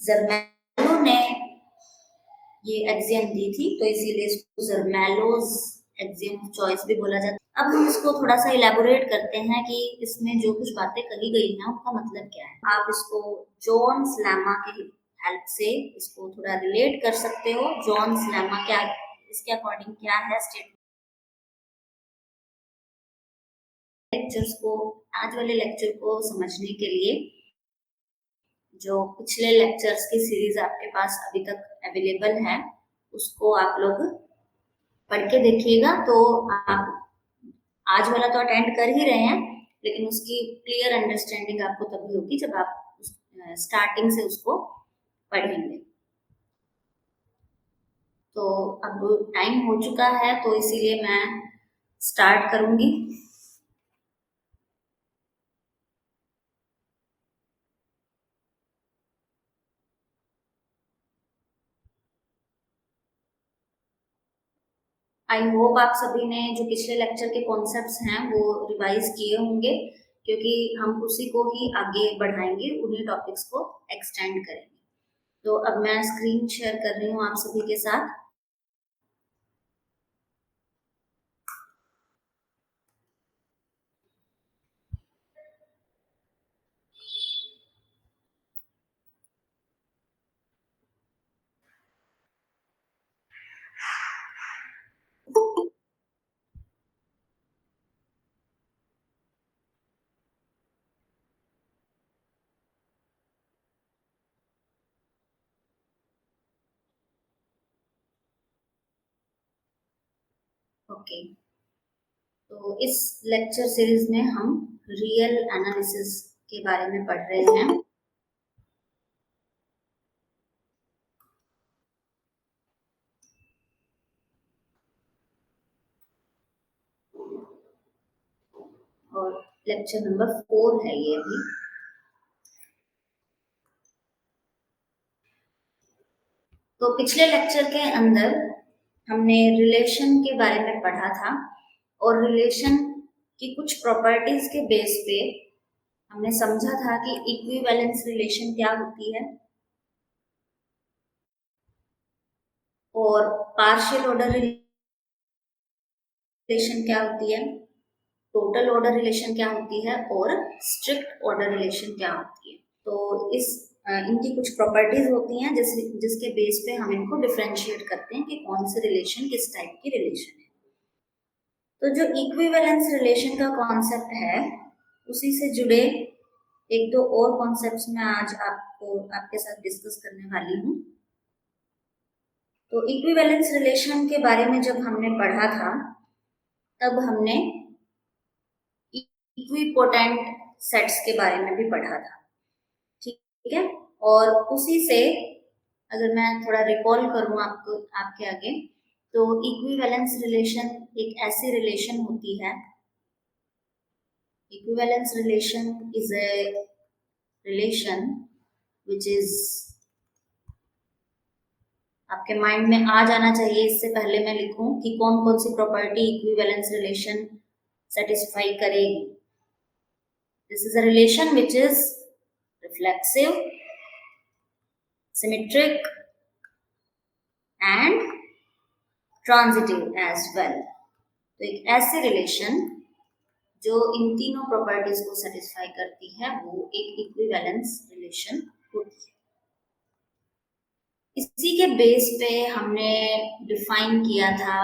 जर्मेलो ने ये एक्सियम दी थी, तो इसीलिए इसको जर्मेलोज एक्सियम ऑफ चॉइस भी बोला जाता है। अब हम इसको थोड़ा सा इलेबोरेट करते हैं कि इसमें जो कुछ बातें कही गई हैं उनका मतलब क्या है। आप इसको जॉन्स लेमा के हेल्प से इसको थोड़ा रिलेट कर सकते हो। जॉन्स लेमा क्या, इसके अकॉर्डिंग क्या है स्टेट लेक्चर्स को, आज वाले लेक्चर को समझने के लिए जो पिछले लेक्चर्स की सीरीज आपके पास अभी तक अवेलेबल है उसको आप लोग पढ़ के देखिएगा। तो आप आज वाला तो अटेंड कर ही रहे हैं, लेकिन उसकी क्लियर अंडरस्टैंडिंग आपको तभी होगी जब आप स्टार्टिंग से उसको पढ़ेंगे। तो अब टाइम हो चुका है, तो इसीलिए मैं स्टार्ट करूंगी। आई होप आप सभी ने जो पिछले लेक्चर के कॉन्सेप्ट्स हैं वो रिवाइज किए होंगे, क्योंकि हम उसी को ही आगे बढ़ाएंगे, उन्हीं टॉपिक्स को एक्सटेंड करेंगे। तो अब मैं स्क्रीन शेयर कर रही हूँ आप सभी के साथ। ओके, तो इस लेक्चर सीरीज में हम रियल एनालिसिस के बारे में पढ़ रहे हैं। और लेक्चर नंबर 4 है ये अभी। तो पिछले लेक्चर के अंदर हमने रिलेशन के बारे में पढ़ा था, और रिलेशन की कुछ प्रॉपर्टीज के बेस पे हमने समझा था कि इक्विवेलेंस रिलेशन क्या होती है, और पार्शियल ऑर्डर रिलेशन क्या होती है, टोटल ऑर्डर रिलेशन क्या होती है, और स्ट्रिक्ट ऑर्डर रिलेशन क्या होती है। तो इनकी कुछ प्रॉपर्टीज होती हैं जिसके बेस पे हम इनको डिफरेंशिएट करते हैं कि कौन से रिलेशन किस टाइप की रिलेशन है। तो जो इक्विवेलेंस रिलेशन का कॉन्सेप्ट है, उसी से जुड़े एक दो और कॉन्सेप्ट्स मैं आज आपके साथ डिस्कस करने वाली हूँ। तो इक्विवेलेंस रिलेशन के बारे में जब हमने पढ़ा था, तब हमने इक्विपोटेंट सेट्स के बारे में भी पढ़ा था, ठीक है। और उसी से अगर मैं थोड़ा रिकॉल करूँ आपके आगे, तो इक्विवेलेंस रिलेशन एक ऐसी रिलेशन होती है, equivalence relation is a relation which is, आपके माइंड में आ जाना चाहिए इससे पहले मैं लिखूं कि कौन कौन सी प्रॉपर्टी इक्विवेलेंस रिलेशन सेटिस्फाई करेगी। This is a relation which is reflexive, symmetric and transitive as well. तो एक ऐसी रिलेशन जो इन तीनों प्रॉपर्टीज को सेटिस्फाई करती है वो एक इक्विवेलेंस रिलेशन होती है। इसी के बेस पे हमने डिफाइन किया था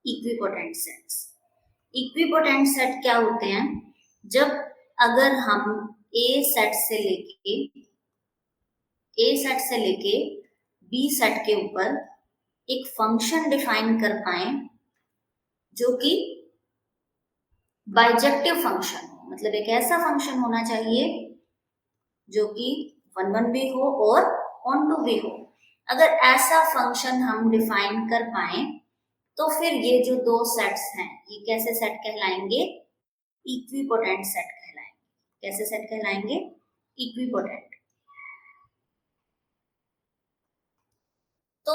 इक्विपोटेंट सेट्स। इक्विपोटेंट सेट क्या होते हैं? जब अगर हम ए सेट से लेके बी सेट के ऊपर एक फंक्शन डिफाइन कर पाए जो कि बाइजेक्टिव फंक्शन हो, मतलब एक ऐसा फंक्शन होना चाहिए जो कि 1 भी हो और ऑन टू भी हो। अगर ऐसा फंक्शन हम डिफाइन कर पाए तो फिर ये जो दो सेट्स हैं ये कैसे सेट कहलाएंगे? इक्विपोटेंट सेट कहलाएंगे। कैसे सेट कहलाएंगे? इक्विपोटेंट। तो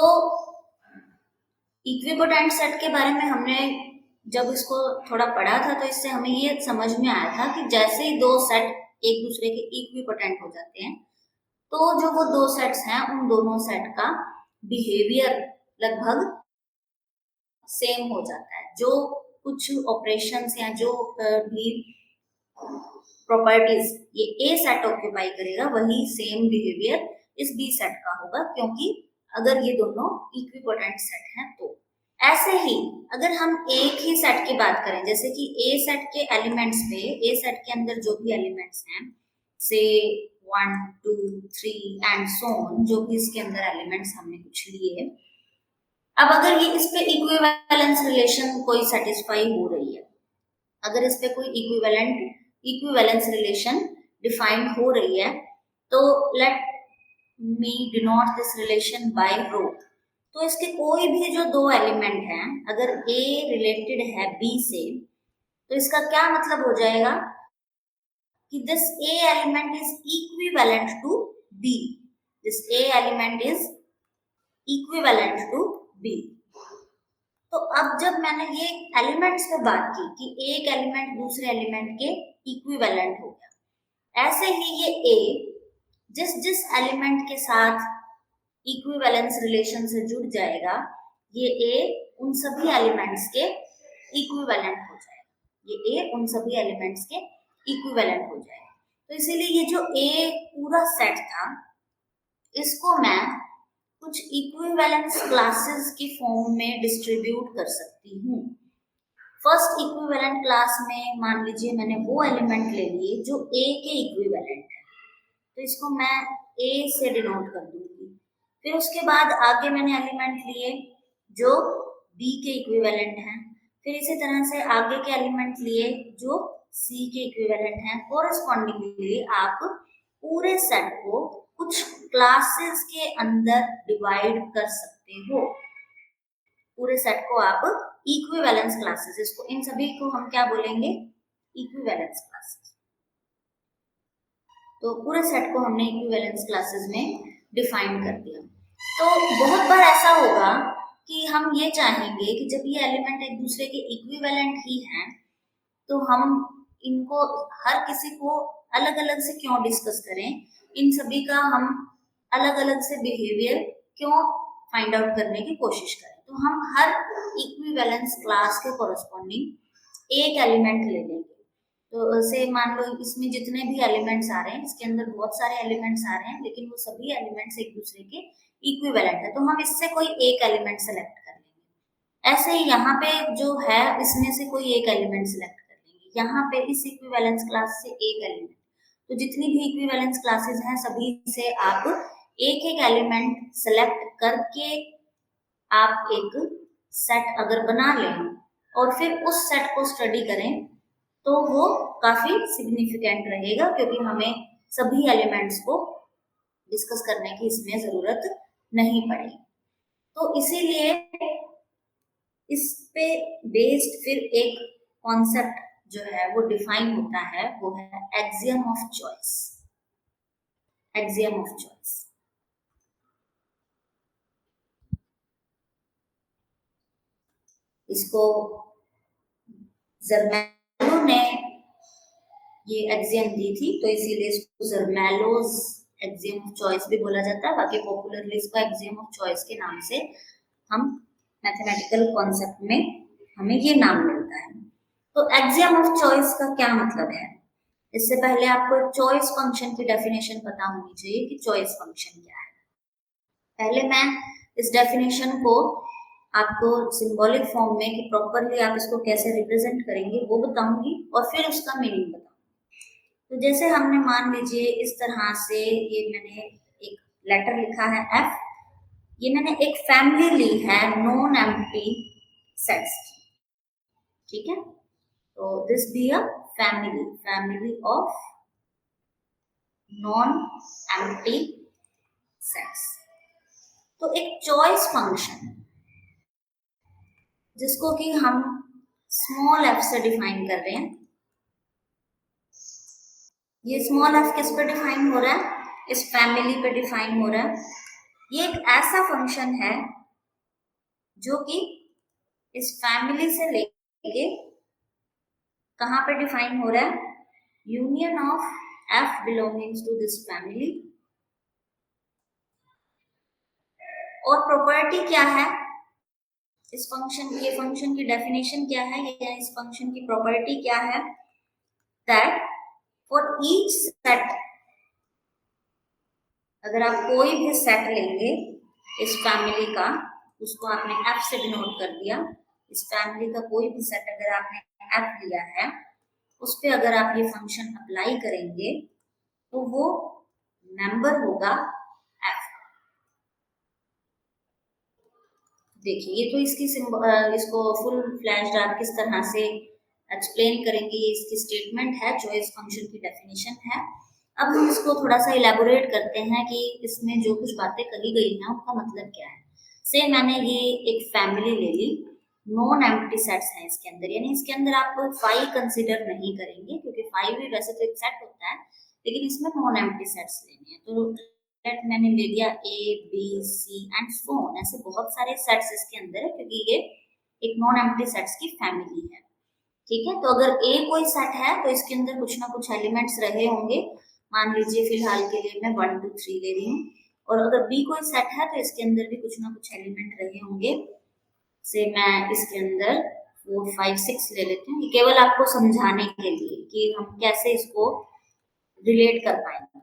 इक्विपोटेंट सेट के बारे में हमने जब इसको थोड़ा पढ़ा था तो इससे हमें ये समझ में आया था कि जैसे ही दो सेट एक दूसरे के इक्विपोटेंट हो जाते हैं तो जो वो दो सेट्स हैं उन दोनों सेट का बिहेवियर लगभग सेम हो जाता है। जो कुछ ऑपरेशंस या जो भी प्रॉपर्टीज ये ए सेट ऑक्यूपाई करेगा वही सेम बिहेवियर इस बी सेट का होगा, क्योंकि अगर ये दोनों इक्विपोटेंट सेट हैं तो। ऐसे ही अगर हम एक ही सेट की बात करें, जैसे कि ए सेट के एलिमेंट्स पे, ए सेट के अंदर जो भी एलिमेंट्स हैं से 1 2 3 एंड सो ऑन, जो भी इसके अंदर एलिमेंट्स हमने कुछ लिए, अब अगर ये इस पे इक्विवेलेंस रिलेशन कोई सेटिस्फाई हो रही है, अगर इस पे कोई इक्विवेलेंस रिलेशन डिफाइंड हो रही है, तो let me denote this relation by rho. तो इसके कोई भी जो दो एलिमेंट हैं, अगर ए रिलेटेड है बी से, तो इसका क्या मतलब हो जाएगा कि this A element is equivalent to B, this A element is equivalent to B. तो अब जब मैंने ये एलिमेंट्स पे बात की कि एक एलिमेंट दूसरे एलिमेंट के इक्विवेलेंट हो गया, ऐसे ही ये ए जिस जिस एलिमेंट के साथ इक्विवेलेंस रिलेशन से जुड़ जाएगा, ये ए उन सभी एलिमेंट्स के इक्विवेलेंट हो जाएगा, ये ए उन सभी एलिमेंट्स के इक्विवेलेंट हो जाएगा। तो इसीलिए ये जो ए पूरा सेट था, इसको मैं कुछ इक्विवेलेंस क्लासेस की फॉर्म में डिस्ट्रीब्यूट कर सकती हूँ। फर्स्ट इक्विवेलेंट क्लास में मान लीजिए मैंने वो एलिमेंट ले लिए जो ए के इक्विवेलेंट है, तो इसको मैं ए से डिनोट कर दूंगी। फिर उसके बाद आगे मैंने एलिमेंट लिए जो बी के इक्विवेलेंट हैं, फिर इसी तरह से आगे के एलिमेंट लिए जो सी के इक्विवेलेंट हैं। कोरस्पॉन्डिंगली आप पूरे सेट को कुछ क्लासेस के अंदर डिवाइड कर सकते हो। पूरे सेट को आप इक्विवेलेंस क्लासेस, इसको इन सभी को हम क्या बोलेंगे, इक्विवेलेंस क्लासेस। तो पूरे सेट को हमने इक्विवेलेंस क्लासेस में डिफाइन कर दिया। तो बहुत बार ऐसा होगा कि हम ये चाहेंगे कि जब ये एलिमेंट एक दूसरे के इक्विवेलेंट ही हैं, तो हम इनको हर किसी को अलग अलग से क्यों डिस्कस करें, इन सभी का हम अलग अलग से बिहेवियर क्यों फाइंड आउट करने की कोशिश करें। तो हम हर इक्विवेलेंस क्लास के कोरस्पॉन्डिंग एक एलिमेंट ले लेंगे। तो से मान लो इसमें जितने भी एलिमेंट्स आ रहे हैं, इसके अंदर बहुत सारे एलिमेंट्स आ रहे हैं, लेकिन वो सभी एलिमेंट्स एक दूसरे के इक्विवेलेंट है, तो हम इससे कोई एक एलिमेंट सेलेक्ट कर लेंगे। ऐसे ही यहाँ पे जो है इसमें से कोई एक एलिमेंट सेलेक्ट कर लेंगे, यहाँ पे इस इक्विवेलेंस क्लास से एक एलिमेंट। तो जितनी भी इक्विवेलेंस क्लासेस हैं सभी से आप एक एक एलिमेंट सेलेक्ट करके आप एक सेट अगर बना लें और फिर उस सेट को स्टडी करें, तो वो काफी सिग्निफिकेंट रहेगा, क्योंकि हमें सभी एलिमेंट्स को डिस्कस करने की इसमें जरूरत नहीं पड़ेगी। तो इसीलिए इस पे बेस्ड फिर एक कॉन्सेप्ट जो है वो डिफाइन होता है, वो है axiom of choice. Axiom of choice इसको जर्मेलो ने ये एक्सियम दी थी, तो इसीलिए इसको जर्मेलोज एक्सियम ऑफ चॉइस भी बोला जाता है। बाकी पॉपुलरली इसको एक्सियम ऑफ चॉइस के नाम से हम मैथमेटिकल कॉन्सेप्ट में हमें ये नाम मिलता है। तो एक्सियम ऑफ चॉइस का क्या मतलब है, इससे पहले आपको एक चॉइस फंक्शन की डेफिनेशन पता होनी चाहिए कि चॉइस फंक्शन क्या है। पहले मैं इस डेफिनेशन को आपको सिंबॉलिक फॉर्म में कि प्रॉपरली आप इसको कैसे रिप्रेजेंट करेंगे वो बताऊंगी, और फिर उसका मीनिंग बताऊंगी। तो जैसे हमने मान लीजिए इस तरह से ये मैंने एक लेटर लिखा है F, ये मैंने एक फैमिली ली है नॉन एम्प्टी सेट्स की, ठीक है। तो this be a family of non empty sets. तो एक चॉइस फंक्शन जिसको कि हम स्मॉल f से डिफाइन कर रहे हैं, ये स्मॉल f किस पे डिफाइन हो रहा है, इस फैमिली पे डिफाइन हो रहा है। ये एक ऐसा फंक्शन है जो कि इस फैमिली से लेके कहाँ पे डिफाइन हो रहा है, union of f belongings to this family और प्रॉपर्टी क्या है इस फंक्शन की, ये फंक्शन की डेफिनेशन क्या है, या इस फंक्शन की प्रॉपर्टी क्या है, दैट फॉर ईच सेट, अगर आप कोई भी सेट लेंगे इस फैमिली का, उसको आपने एफ से डिनोट कर दिया, इस फैमिली का कोई भी सेट अगर आपने एफ लिया है, उस पर अगर आप ये फंक्शन अप्लाई करेंगे तो वो मेंबर होगा एफ। देखिए ये तो इसको फुल फ्लैश्ड आप किस तरह से एक्सप्लेन करेंगे, ये इसकी स्टेटमेंट है, चॉइस फंक्शन की डेफिनेशन है। अब हम इसको थोड़ा सा इलेबोरेट करते हैं कि इसमें जो कुछ बातें कही गई हैं उसका मतलब क्या है। से मैंने ये एक फैमिली ले ली, नॉन एम्प्टी सेट्स हैं इसके अंदर, यानी इसके अंदर आप फाइव कंसिडर नहीं करेंगे क्योंकि फाइव भी वैसे तो एक सेट होता है, लेकिन इसमें नॉन एम्प्टी सेट्स लेने हैं। तो सेट मैंने ले लिया A B C and so on, ऐसे बहुत सारे सेट्स इसके अंदर है क्योंकि ये एक नॉन एम्प्टी सेट्स की फैमिली है। ठीक है, तो अगर ए कोई सेट है तो इसके अंदर कुछ ना कुछ एलिमेंट्स रहे होंगे, मान लीजिए फिलहाल के लिए मैं 1 2 3 ले रही हूँ, और अगर बी कोई सेट है तो इसके अंदर भी कुछ ना कुछ एलिमेंट रहे होंगे, से मैं इसके अंदर 4 5 6 ले लेती हूँ, केवल आपको समझाने के लिए कि हम कैसे इसको रिलेट कर पाएंगे।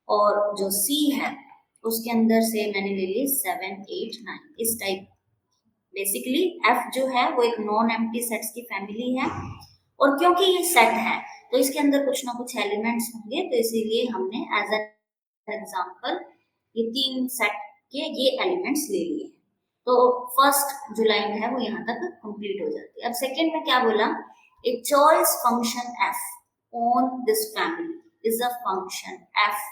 और जो सी है उसके अंदर से मैंने ले ली 7 8 9, इस टाइप। बेसिकली एफ जो है वो एक नॉन एम्प्टी सेट्स की फैमिली है, और क्योंकि ये सेट है तो इसके अंदर कुछ ना कुछ एलिमेंट्स होंगे, तो इसीलिए हमने एज एन एग्जांपल ये तीन सेट के ये एलिमेंट्स ले लिए। तो फर्स्ट जो लाइन है वो यहाँ तक कंप्लीट हो जाती है। अब सेकेंड में क्या बोला, a choice function F on this family is a function F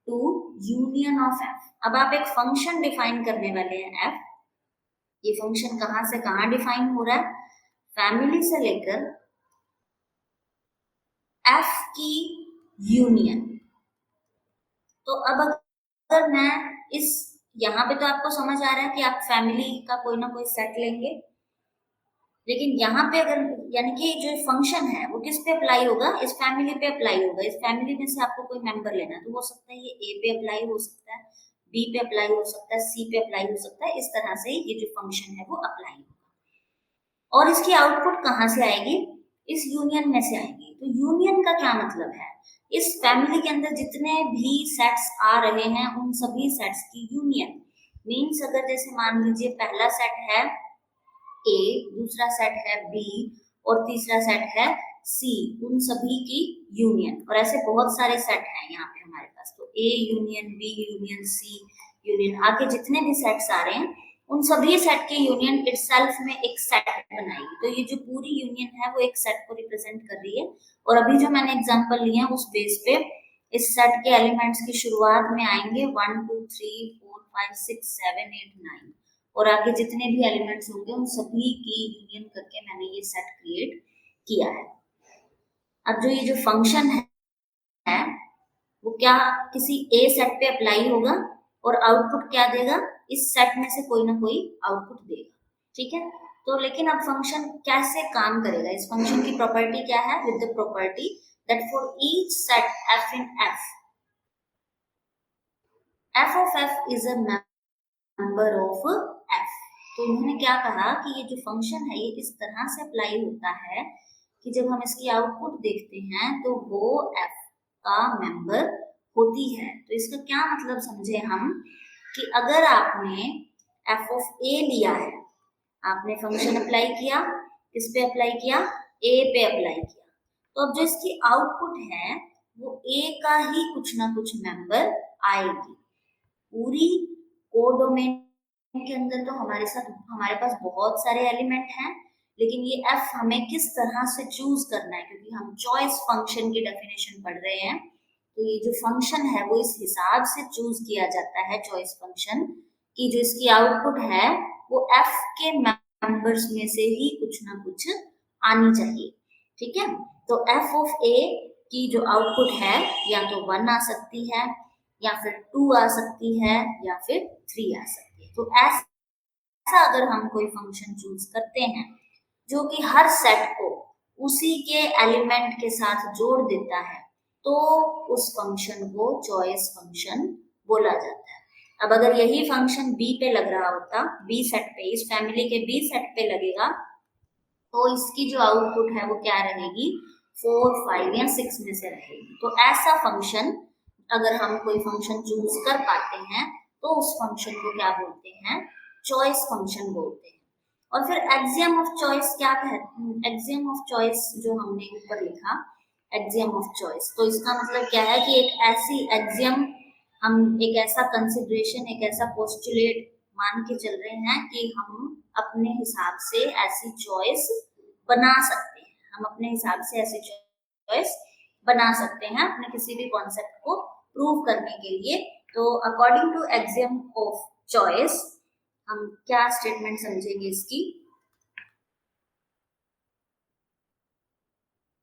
two union of F. अब आप एक फंक्शन डिफाइन करने वाले हैं एफ, ये फंक्शन कहां से कहां डिफाइन हो रहा है, फैमिली से लेकर एफ की यूनियन। तो अब अगर मैं इस, यहाँ पे तो आपको समझ आ रहा है कि आप फैमिली का कोई ना कोई सेट लेंगे, लेकिन यहाँ पे अगर, यानी कि जो फंक्शन है वो किस पे अप्लाई होगा, इस फैमिली पे अप्लाई होगा। इस फैमिली में से आपको कोई मेंबर लेना है तो हो सकता है ये ए पे अप्लाई हो सकता है, बी पे अप्लाई हो सकता है, सी पे अप्लाई हो सकता है, इस तरह से ये जो फंक्शन है वो अप्लाई होगा। और इसकी आउटपुट कहाँ से आएगी, इस यूनियन में से आएगी। तो यूनियन का क्या मतलब है, इस फैमिली के अंदर जितने भी सेट्स आ रहे हैं उन सभी सेट्स की यूनियन। मीन्स अगर जैसे मान लीजिए पहला सेट है ए, दूसरा सेट है बी और तीसरा सेट है सी, उन सभी की यूनियन। और ऐसे बहुत सारे सेट हैं यहाँ पे हमारे पास, तो A union B union C union, आगे जितने भी सेट्स आ रहे हैं उन सभी सेट की यूनियन इटसेल्फ में एक सेट बनाएगी। तो ये जो पूरी यूनियन है वो एक सेट को रिप्रेजेंट कर रही है। और अभी जो मैंने एग्जांपल लिया उस बेस पे इस सेट के एलिमेंट्स की शुरुआत में आएंगे 1 2 3 4 5 6 7 8 9, और आगे जितने भी एलिमेंट्स होंगे उन सभी की यूनियन करके मैंने ये सेट क्रिएट किया है। अब जो ये जो फंक्शन है वो क्या किसी ए सेट पे अप्लाई होगा और आउटपुट क्या देगा, इस सेट में से कोई ना कोई आउटपुट देगा। ठीक है, तो लेकिन अब फंक्शन कैसे काम करेगा, इस फंक्शन की प्रॉपर्टी क्या है, with the property that for each set F in F of F is a member of F. तो इन्होंने क्या कहा कि ये जो फंक्शन है ये इस तरह से अप्लाई होता है कि जब हम इसकी आउटपुट देखते हैं तो वो एफ का मेंबर होती है। तो इसका क्या मतलब समझे हम, कि अगर आपने एफ ऑफ ए लिया है, आपने फंक्शन अप्लाई किया, किस पे अप्लाई किया, ए पे अप्लाई किया, तो अब जो इसकी आउटपुट है वो ए का ही कुछ ना कुछ मेंबर आएगी। पूरी कोडोमेन के अंदर तो हमारे पास बहुत सारे एलिमेंट हैं, लेकिन ये एफ हमें किस तरह से चूज करना है, क्योंकि हम चॉइस फंक्शन की डेफिनेशन पढ़ रहे हैं, तो ये जो फंक्शन है वो इस हिसाब से चूज किया जाता है चॉइस फंक्शन की, जो इसकी आउटपुट है वो एफ के मेंबर्स में से ही कुछ ना कुछ आनी चाहिए। ठीक है, तो एफ ऑफ ए की जो आउटपुट है या तो 1 आ सकती है, या फिर 2 आ सकती है, या फिर 3 आ सकती है। तो ऐसा अगर हम कोई फंक्शन चूज करते हैं जो कि हर सेट को उसी के एलिमेंट के साथ जोड़ देता है, तो उस फंक्शन को चॉइस फंक्शन बोला जाता है। अब अगर यही फंक्शन बी पे लग रहा होता, बी सेट पे, इस फैमिली के बी सेट पे लगेगा, तो इसकी जो आउटपुट है वो क्या रहेगी, 4, 5 या 6 में से रहेगी। तो ऐसा फंक्शन अगर हम कोई फंक्शन चूज कर पाते हैं तो उस फंक्शन को क्या बोलते हैं, चॉइस फंक्शन बोलते हैं। और फिर एक्सियम ऑफ चॉइस क्या कहते हैं, एक्सियम ऑफ चॉइस जो हमने ऊपर लिखा, एक्सियम ऑफ चॉइस, तो इसका मतलब क्या है कि एक ऐसी एक्सियम, हम एक ऐसा कंसिडरेशन, एक ऐसा पोस्टुलेट मान के चल रहे हैं कि हम अपने हिसाब से ऐसी चॉइस बना सकते हैं, हम अपने हिसाब से ऐसी चॉइस बना सकते हैं अपने किसी भी कॉन्सेप्ट को प्रूव करने के लिए। तो according to axiom of choice हम क्या स्टेटमेंट समझेंगे इसकी,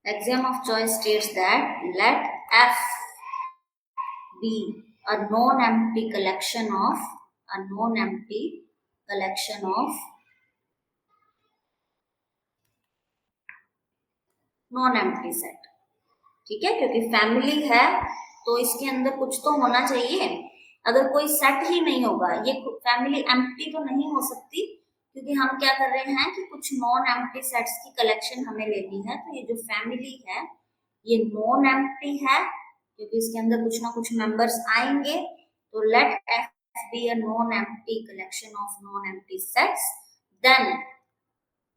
axiom of choice states that let F be a non-empty collection of non-empty set। ठीक है, क्योंकि फैमिली है तो इसके अंदर कुछ तो होना चाहिए। अगर कोई सेट ही नहीं होगा, ये फैमिली एम्प्टी तो नहीं हो सकती, क्योंकि हम क्या कर रहे हैं कि कुछ नॉन एम्प्टी सेट्स की कलेक्शन हमें लेनी है। तो ये जो फैमिली है ये नॉन एम्प्टी है, क्योंकि इसके अंदर कुछ ना कुछ मेंबर्स आएंगे। तो late F be a non-empty collection of non-empty sets, then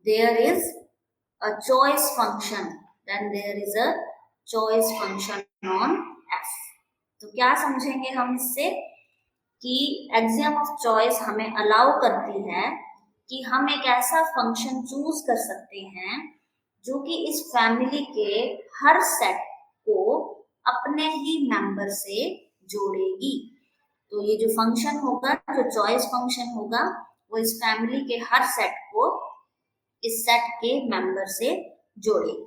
there is a choice function, on F। तो क्या समझेंगे हम इससे कि एक्सियम ऑफ चॉइस हमें अलाउ करती है कि हम एक ऐसा फंक्शन चूज कर सकते हैं जो कि इस फैमिली के हर सेट को अपने ही मेंबर से जोड़ेगी। तो ये जो फंक्शन होगा, जो चॉइस फंक्शन होगा, वो इस फैमिली के हर सेट को इस सेट के मेंबर से जोड़ेगी।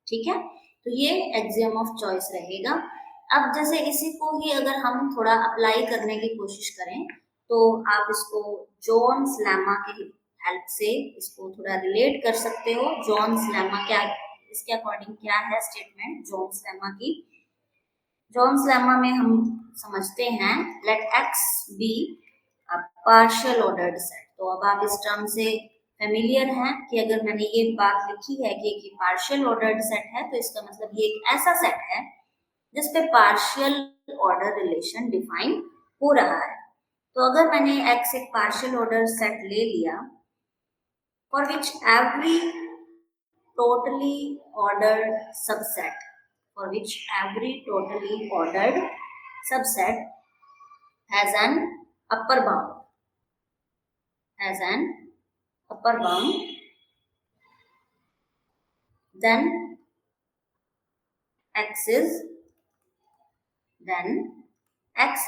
ठीक है, तो ये एक्सियम ऑफ चॉइस रहेगा। अब जैसे इसी को ही अगर हम थोड़ा अप्लाई करने की कोशिश करें तो आप इसको जॉन्स लेमा के हेल्प से इसको थोड़ा रिलेट कर सकते हो। जॉन्स लेमा क्या, इसके अकॉर्डिंग क्या है स्टेटमेंट जॉन्स लेमा की, जॉन्स लेमा में हम समझते हैं let X be a partial ordered set. तो अब आप इस टर्म से फेमिलियर हैं कि अगर मैंने ये बात लिखी है कि एक पार्शियल ऑर्डर्ड सेट है, तो इसका मतलब ये एक ऐसा सेट है जिसपे पार्शियल ऑर्डर रिलेशन डिफाइन हो रहा है। तो अगर मैंने X एक पार्शियल ऑर्डर सेट ले लिया for which every totally ordered subset, has an upper bound, then X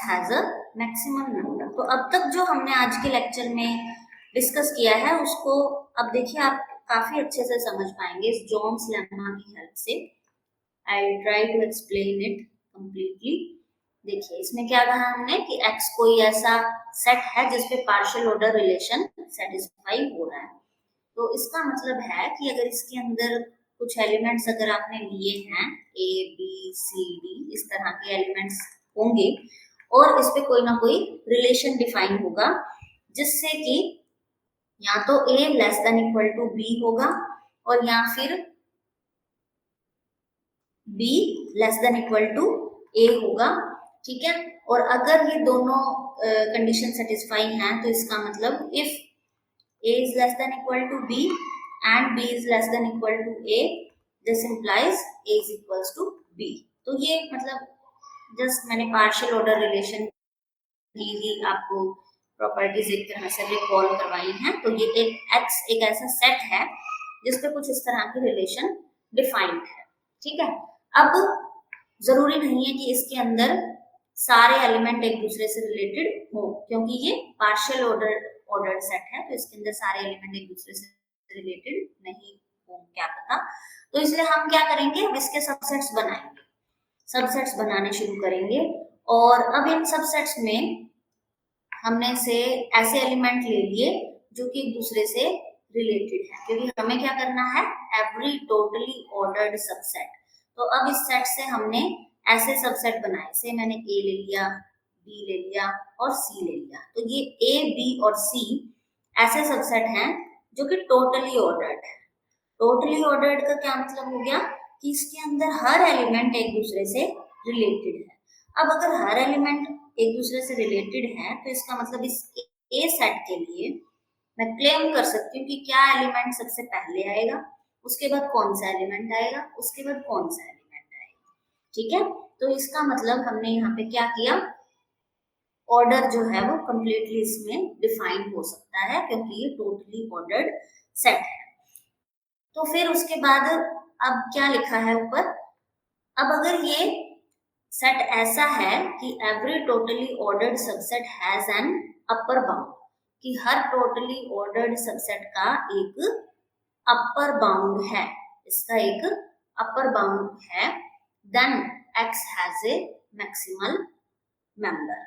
has a maximum number। तो अब तक जो हमने आज के लेक्चर में डिस्कस किया है उसको अब देखिए आप काफी अच्छे से समझ पाएंगे इस जॉन्स लेमा की हेल्प से। I will try to explain it completely. देखिए इसमें क्या कहा हमने कि X कोई ऐसा सेट है जिसपे पार्शियल ऑर्डर रिलेशन सेटिस्फाई हो रहा है। तो इसका मतलब है कि अगर इसके अंदर कुछ एलिमेंट्स अगर आपने लिए हैं A, B, C, D इस तरह के एलिमेंट्स होंगे और इस पे कोई ना कोई रिलेशन डिफाइन होगा जिससे कि या तो A less than equal to B होगा और या फिर B less than equal to A होगा। ठीक है, और अगर ये दोनों कंडीशन सेटिस्फाई हैं तो इसका मतलब if A is less than equal to B and B is less than equal to A, this implies A is equals to B। तो ये मतलब जस्ट मैंने पार्शियल ऑर्डर रिलेशन की ही आपको प्रॉपर्टीज एक तरह से रिकॉल करवाई हैं। तो ये एक X एक ऐसा सेट है जिसपे कुछ इस तरह की रिलेशन डिफाइंड है। ठीक है, अब जरूरी नहीं है कि इसके अंदर सारे एलिमेंट एक दूसरे से रिलेटेड हो, क्योंकि ये पार्शियल ऑर्डर्ड सेट है तो इसके अंदर सारे एलिमेंट एक दूसरे से रिलेटेड नहीं हो, क्या पता। तो इसलिए हम क्या करेंगे, हम इसके सबसेट्स बनाएंगे, सबसेट्स बनाने शुरू करेंगे। और अब इन सबसेट्स में हमने से ऐसे एलिमेंट ले लिए जो कि एक दूसरे से रिलेटेड है, क्योंकि हमें क्या करना है, एवरी टोटली ऑर्डर्ड सबसेट। तो अब इस सेट से हमने ऐसे सबसेट बनाए, से मैंने A ले लिया, बी ले लिया और सी ले लिया। तो ये ए, बी और सी ऐसे सबसेट हैं जो कि टोटली ऑर्डर्ड है। टोटली ऑर्डर्ड का क्या मतलब हो गया कि इसके अंदर हर एलिमेंट एक दूसरे से रिलेटेड है। अब अगर हर एलिमेंट एक दूसरे से रिलेटेड है तो इसका मतलब इस ए सेट के लिए मैं क्लेम कर सकती हूँ कि क्या एलिमेंट सबसे पहले आएगा, उसके बाद कौन सा एलिमेंट आएगा, उसके बाद कौन सा एलिमेंट आएगा। ठीक है, तो इसका मतलब हमने यहाँ पे क्या किया, ऑर्डर जो है वो कंप्लीटली इसमें डिफाइन हो सकता है क्योंकि ये टोटली ऑर्डर्ड सेट है। तो फिर उसके बाद अब क्या लिखा है ऊपर, अब अगर ये सेट ऐसा है कि every totally ordered subset has an upper bound, कि हर टोटली ऑर्डर्ड सबसेट का एक अपर बाउंड है, इसका एक अपर बाउंड है, then x has a maximal member.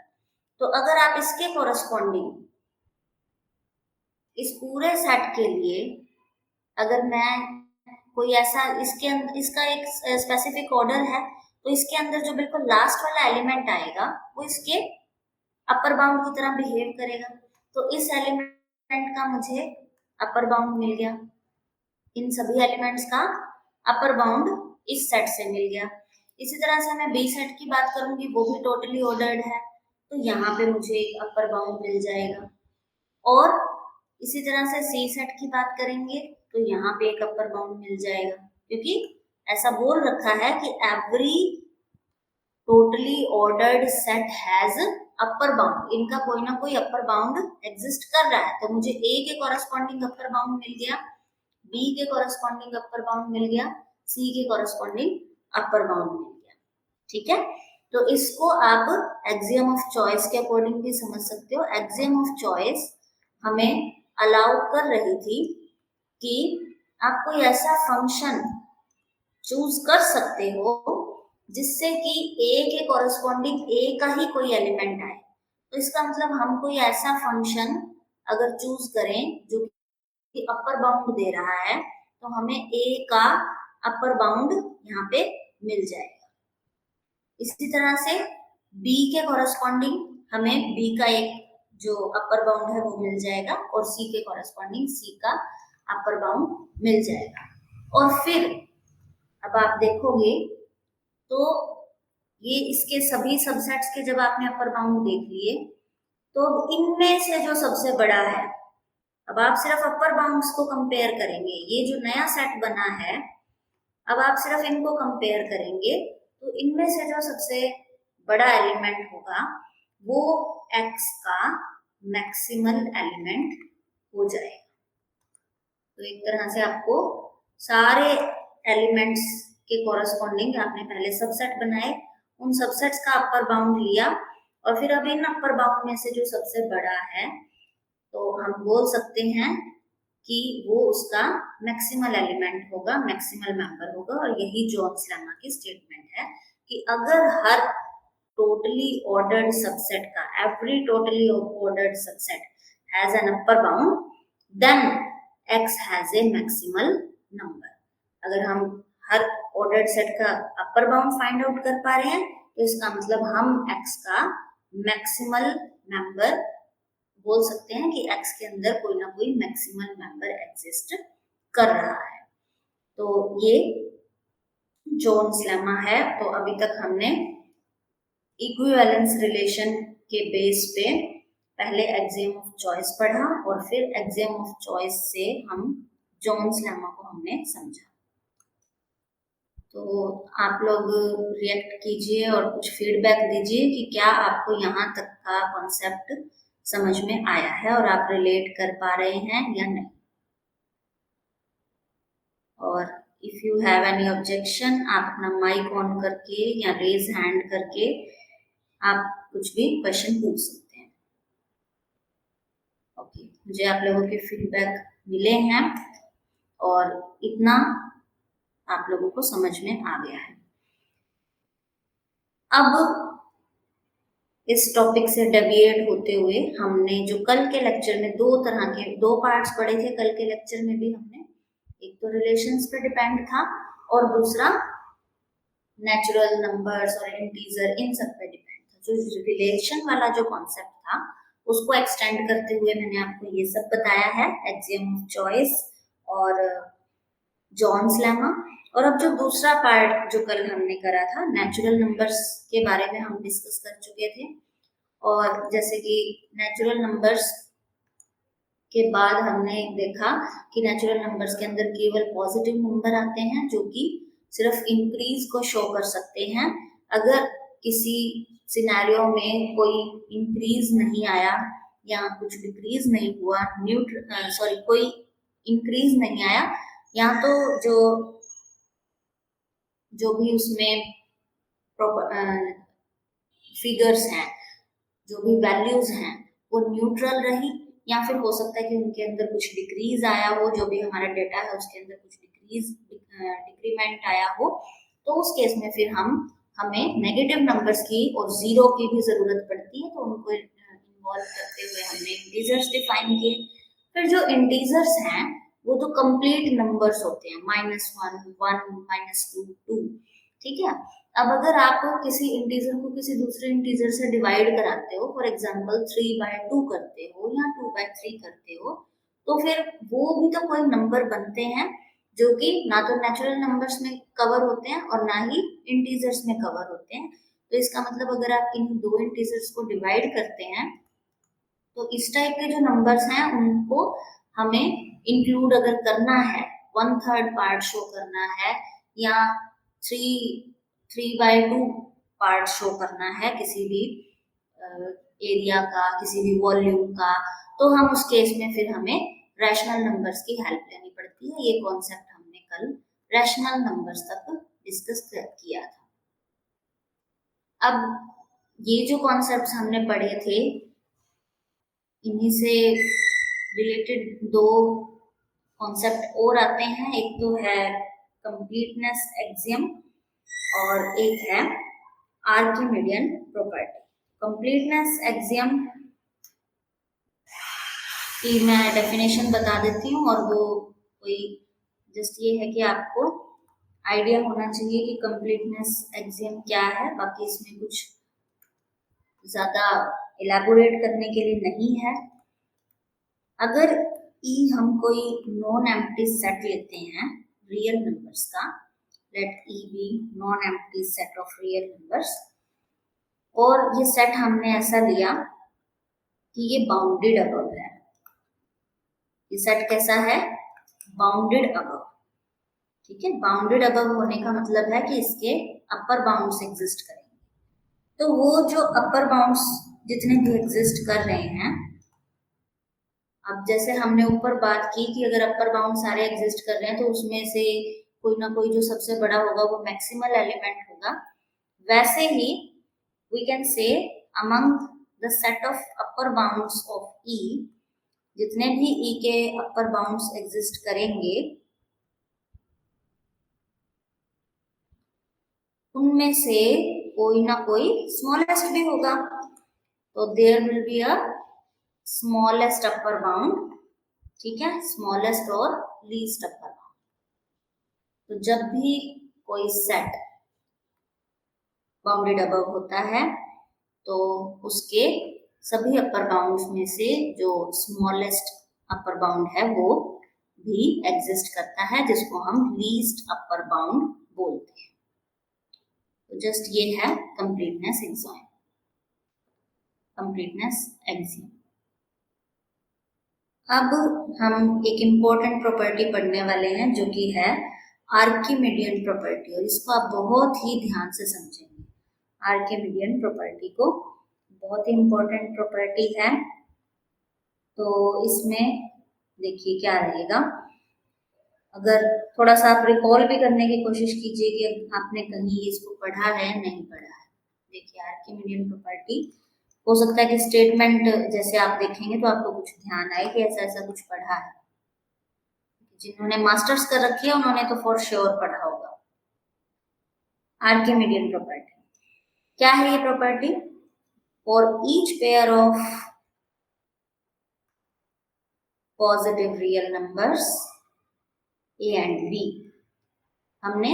तो अगर आप इसके कोरस्पॉन्डिंग इस पूरे सेट के लिए अगर मैं कोई ऐसा इसके अंदर इसका एक स्पेसिफिक ऑर्डर है तो इसके अंदर जो बिल्कुल लास्ट वाला एलिमेंट आएगा वो इसके अपर बाउंड की तरह बिहेव करेगा। तो इस एलिमेंट का मुझे अपर बाउंड मिल गया, इन सभी एलिमेंट्स का अपर बाउंड इस सेट से मिल गया। इसी तरह से मैं बी सेट की बात करूंगी, वो भी टोटली ऑर्डर्ड है, तो यहाँ पे मुझे एक अपर बाउंड मिल जाएगा। और इसी तरह से सी सेट की बात करेंगे तो यहाँ पे एक अपर बाउंड मिल जाएगा, क्योंकि ऐसा बोल रखा है कि every totally ordered set has upper bound, इनका कोई ना कोई अपर बाउंड एग्जिस्ट कर रहा है। तो मुझे ए के कॉरेस्पॉन्डिंग अपर बाउंड मिल गया, बी के कॉरेस्पॉन्डिंग अपर बाउंड मिल गया, सी के कॉरेस्पॉन्डिंग अपर बाउंड मिल गया। ठीक है, तो इसको आप एक्सियम ऑफ चॉइस के अकॉर्डिंग भी समझ सकते हो। एक्सियम ऑफ चॉइस हमें अलाउ कर रही थी कि आप कोई ऐसा फंक्शन चूज कर सकते हो जिससे कि ए के कॉरेस्पॉन्डिंग ए का ही कोई एलिमेंट आए। तो इसका मतलब हम कोई ऐसा फंक्शन अगर चूज करें जो कि अपर बाउंड दे रहा है तो हमें ए का अपर बाउंड यहाँ पे मिल जाएगा। इसी तरह से बी के कॉरेस्पॉन्डिंग हमें बी का एक जो अपर बाउंड है वो मिल जाएगा और सी के कॉरेस्पॉन्डिंग सी का अपर बाउंड मिल जाएगा। और फिर अब आप देखोगे तो ये इसके सभी सबसेट्स के जब आपने अपर बाउंड देख लिए तो इनमें से जो सबसे बड़ा है, अब आप सिर्फ अपर बाउंड्स को कंपेयर करेंगे, ये जो नया सेट बना है अब आप सिर्फ इनको कंपेयर करेंगे तो इनमें से जो सबसे बड़ा एलिमेंट होगा वो x का मैक्सिमल एलिमेंट हो जाएगा। तो एक तरह से आपको सारे एलिमेंट्स के कॉरेस्पॉन्डिंग आपने पहले सबसेट बनाए, उन सबसेट्स का अपर बाउंड लिया और फिर अब इन अपर बाउंड में से जो सबसे बड़ा है तो हम बोल सकते हैं कि वो उसका मैक्सिमल एलिमेंट होगा, मैक्सिमल मेंबर होगा। और यही जॉन्स लेमा की स्टेटमेंट है कि अगर हर टोटली ऑर्डर्ड सबसेट का every totally ordered subset has an upper bound then x has a maximal number. अगर हम हर ऑर्डर्ड सेट का अपर बाउंड फाइंड आउट कर पा रहे हैं तो इसका मतलब हम x का मैक्सिमल मेंबर बोल सकते हैं कि x के अंदर कोई ना कोई मैक्सिमल मेंबर एग्जिस्ट कर रहा है। तो ये जोन्स लेमा है। तो अभी तक हमने इक्विवेलेंस रिलेशन के बेस पे पहले एक्सियम ऑफ चॉइस पढ़ा और फिर एक्सियम ऑफ चॉइस से हम जोन्स लेमा को हमने समझा। तो आप लोग रिएक्ट कीजिए और कुछ फीडबैक दीजिए कि क्या आपको यहाँ तक का कॉन्सेप्ट समझ में आया है और आप रिलेट कर पा रहे हैं या नहीं। और if you have any objection आप अपना माइक ऑन करके या रेज हैंड करके आप कुछ भी क्वेश्चन पूछ सकते हैं। ओके, मुझे आप लोगों के फीडबैक मिले हैं और इतना आप लोगों को समझ में आ गया है। अब इस टॉपिक से डेविएट होते हुए हमने जो कल के लेक्चर में दो पार्ट्स पढ़े थे, कल के लेक्चर में भी हमने एक तो रिलेशंस पे डिपेंड था और दूसरा नेचुरल नंबर्स और इंटीजर इन सब पे डिपेंड था। जो रिलेशन वाला जो कॉन्सेप्ट था उसको एक्सटेंड करते हुए मैंने आपको ये सब बताया है, एक्सियम ऑफ चॉइस और जॉन्स लेमा। और अब जो दूसरा पार्ट जो कल हमने करा था, नेचुरल नंबर्स के बारे में हम डिस्कस कर चुके थे। और जैसे कि नेचुरल नंबर्स के बाद हमने देखा कि नेचुरल नंबर्स के अंदर केवल पॉजिटिव नंबर आते हैं जो कि सिर्फ इंक्रीज को शो कर सकते हैं। अगर किसी सिनेरियो में कोई इंक्रीज नहीं आया या कुछ डिक्रीज नहीं हुआ, कोई इंक्रीज नहीं आया, या तो जो भी उसमें फिगर्स हैं, जो भी वैल्यूज हैं वो न्यूट्रल रही, या फिर हो सकता है कि उनके अंदर कुछ डिक्रीज आया हो, जो भी हमारा डेटा है उसके अंदर कुछ डिक्रीमेंट आया हो, तो उस केस में फिर हमें नेगेटिव नंबर्स की और जीरो की भी जरूरत पड़ती है। तो उनको इन्वॉल्व करते हुए हमने इंटीजर्स डिफाइन किए। फिर जो इंटीजर्स हैं वो तो कंप्लीट नंबर्स होते हैं, -1, 1, -2, 2, ठीक है। अब अगर आप किसी इंटीजर को किसी दूसरे इंटीजर से डिवाइड कराते हो, फॉर एग्जांपल 3/2 करते हो या 2/3 करते हो, तो फिर वो भी तो कोई नंबर बनते हैं जो कि ना तो नेचुरल नंबर्स में कवर होते हैं और ना ही इंटीजर्स में कवर होते हैं। तो इसका मतलब अगर आप किन्हीं दो इंटीजर्स को डिवाइड करते हैं तो इस टाइप के जो नंबर्स हैं उनको हमें इंक्लूड अगर करना है, 1/3 पार्ट शो करना है या 3/2 पार्ट शो करना है किसी भी एरिया का, किसी भी वॉल्यूम का, तो हम उस केस में फिर हमें रैशनल नंबर्स की हेल्प लेनी पड़ती है। ये कॉन्सेप्ट हमने कल रैशनल नंबर्स तक डिस्कस किया था। अब ये जो कॉन्सेप्ट्स हमने पढ़े थे, इन्हीं से रिलेटेड दो कॉन्सेप्ट और आते हैं। एक तो है कंप्लीटनेस एक्सियम और एक है आर्किमिडियन प्रॉपर्टी। कंप्लीटनेस एक्सियम की मैं डेफिनेशन बता देती हूँ, और वो कोई जस्ट ये है कि आपको आइडिया होना चाहिए कि कंप्लीटनेस एक्सियम क्या है। बाकी इसमें कुछ ज्यादा इलेबोरेट करने के लिए नहीं है। अगर हम कोई नॉन एम्प्टी सेट लेते हैं रियल नंबर्स का, let E be non empty set of real numbers, और ये सेट हमने ऐसा लिया कि ये बाउंडेड अबव है। ये सेट कैसा है? बाउंडेड अबव, ठीक है। बाउंडेड अबव होने का मतलब है कि इसके अपर बाउंड्स एग्जिस्ट करेंगे। तो वो जो अपर बाउंड्स जितने भी एग्जिस्ट कर रहे हैं, अब जैसे हमने ऊपर बात की कि अगर अपर बाउंड सारे एग्जिस्ट कर रहे हैं तो उसमें से कोई ना कोई जो सबसे बड़ा होगा वो मैक्सिमल एलिमेंट होगा, वैसे ही we can say among the set of upper bounds of E, जितने भी ई के अपर बाउंड्स एग्जिस्ट करेंगे उनमें से कोई ना कोई स्मॉलेस्ट भी होगा। तो there will be a smallest upper bound, ठीक है, स्मॉलेस्ट और लीस्ट अपर बाउंड। तो जब भी कोई सेट बाउंडेड अबव होता है तो उसके सभी अपर बाउंड्स में से जो स्मॉलेस्ट अपर बाउंड है वो भी एग्जिस्ट करता है, जिसको हम लीस्ट अपर बाउंड बोलते हैं। तो जस्ट ये है कंप्लीटनेस एक्सियम, कंप्लीटनेस एक्सियम। अब हम एक इम्पोर्टेंट प्रॉपर्टी पढ़ने वाले हैं जो कि है आर्किमिडियन प्रॉपर्टी, और इसको आप बहुत ही ध्यान से समझेंगे। आर्किमिडियन प्रॉपर्टी को बहुत ही इम्पोर्टेंट प्रॉपर्टी है। तो इसमें देखिए क्या रहेगा, अगर थोड़ा सा आप रिकॉल भी करने की कोशिश कीजिए कि आपने कहीं इसको पढ़ा है नहीं पढ़ा है। देखिए आर्किमिडियन प्रॉपर्टी, हो सकता है कि स्टेटमेंट जैसे आप देखेंगे तो आपको कुछ ध्यान आए कि ऐसा ऐसा कुछ पढ़ा है। जिन्होंने मास्टर्स कर रखी है उन्होंने तो फॉर श्योर पढ़ा होगा। आर्किमिडियन प्रॉपर्टी क्या है? ये property, for each pair of positive real numbers A and B, हमने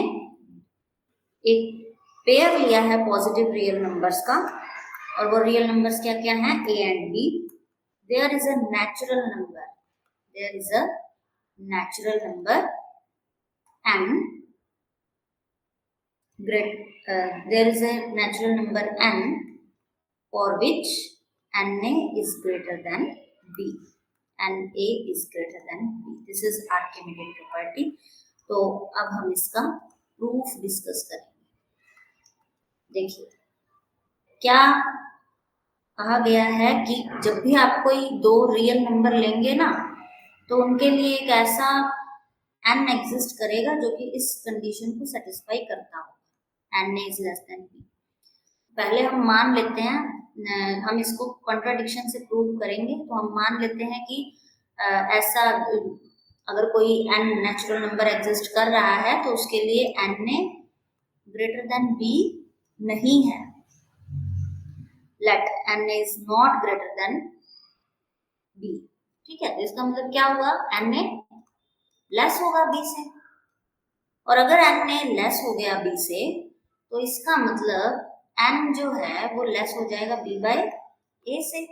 एक पेयर लिया है पॉजिटिव रियल नंबर्स का, और वो रियल नंबर्स क्या क्या हैं, A and B. There is a natural number, there is a natural number n there is a natural number n for which na is greater than b, na is greater than b. This is Archimedes property. तो अब हम इसका proof discuss करेंगे। देखिए क्या कहा गया है कि जब भी आप कोई दो रियल नंबर लेंगे ना, तो उनके लिए एक ऐसा n एग्जिस्ट करेगा जो कि इस कंडीशन को सेटिस्फाई करता हो, n is less than b। पहले हम मान लेते हैं, हम इसको कॉन्ट्राडिक्शन से प्रूव करेंगे, तो हम मान लेते हैं कि ऐसा अगर कोई n नेचुरल नंबर एग्जिस्ट कर रहा है तो उसके लिए na ग्रेटर देन b नहीं है। Let na is not greater than b, ठीक है। तो इसका मतलब क्या हुआ, na लेस होगा b से, और अगर na लेस हो गया b से तो इसका मतलब n जो है वो लेस हो जाएगा b बाय a से,